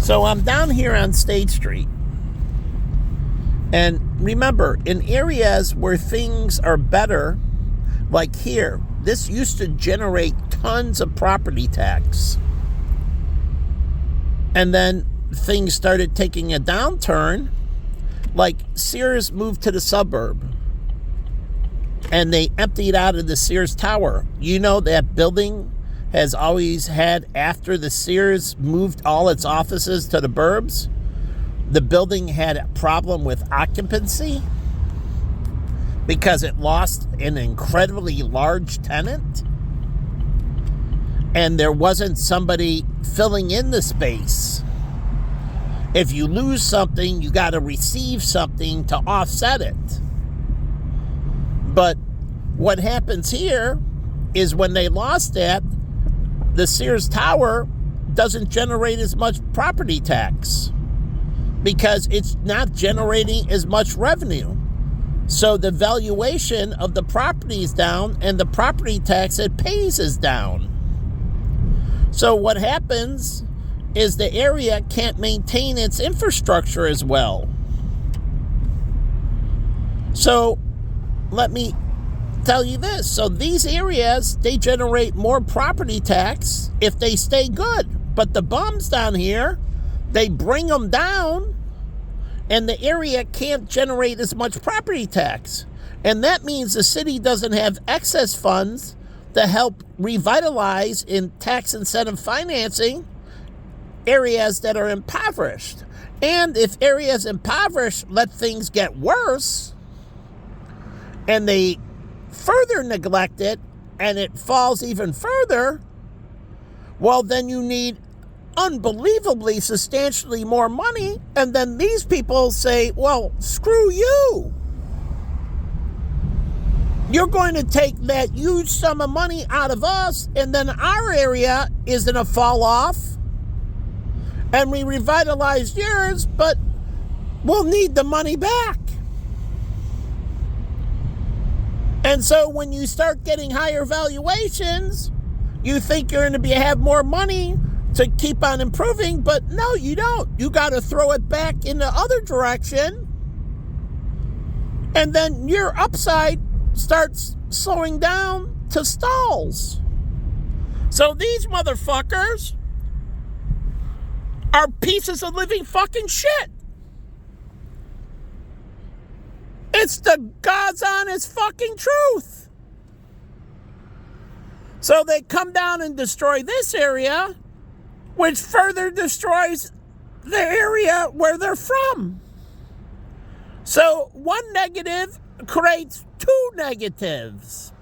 So I'm down here on State Street. And remember, in areas where things are better, like here, this used to generate tons of property tax. And then things started taking a downturn, like Sears moved to the suburb. And they emptied out of the Sears Tower. You know that building has always had, after the Sears moved all its offices to the burbs, the building had a problem with occupancy because it lost an incredibly large tenant and there wasn't somebody filling in the space. If you lose something, you got to receive something to offset it. But what happens here is when they lost that, the Sears Tower doesn't generate as much property tax because it's not generating as much revenue. So the valuation of the property is down and the property tax it pays is down. So what happens is the area can't maintain its infrastructure as well. So let me tell you this. So these areas, they generate more property tax if they stay good. But the bums down here, they bring them down and the area can't generate as much property tax. And that means the city doesn't have excess funds to help revitalize in tax incentive financing areas that are impoverished. And if areas impoverished let things get worse and they further neglect it and it falls even further, well, then you need unbelievably substantially more money, and then these people say, well, screw you. You're going to take that huge sum of money out of us, and then our area is going to fall off, and we revitalized yours, but we'll need the money back. And so when you start getting higher valuations, you think you're going to have more money to keep on improving, but no, you don't. You got to throw it back in the other direction, and then your upside starts slowing down to stalls. So these motherfuckers are pieces of living fucking shit. It's the God's honest fucking truth. So they come down and destroy this area, which further destroys the area where they're from. So one negative creates two negatives.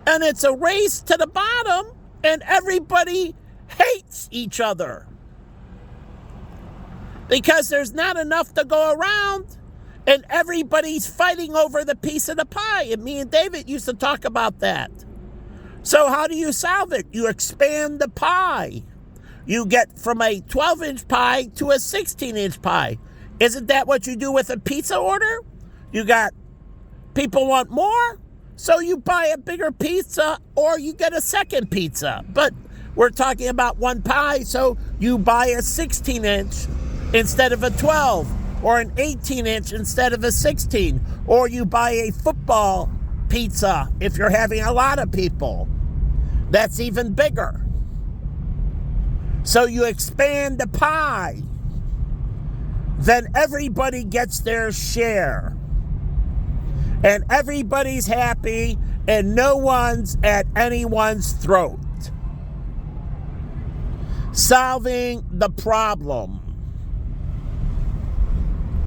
And it's a race to the bottom, and everybody hates each other. Because there's not enough to go around, and everybody's fighting over the piece of the pie. And me and David used to talk about that. So how do you solve it? You expand the pie. You get from a 12-inch pie to a 16-inch pie. Isn't that what you do with a pizza order? You got people want more, so you buy a bigger pizza or you get a second pizza. But we're talking about one pie, so you buy a 16-inch instead of a 12, or an 18-inch instead of a 16, or you buy a football pizza if you're having a lot of people. That's even bigger. So you expand the pie. Then everybody gets their share. And everybody's happy, and no one's at anyone's throat. Solving the problem.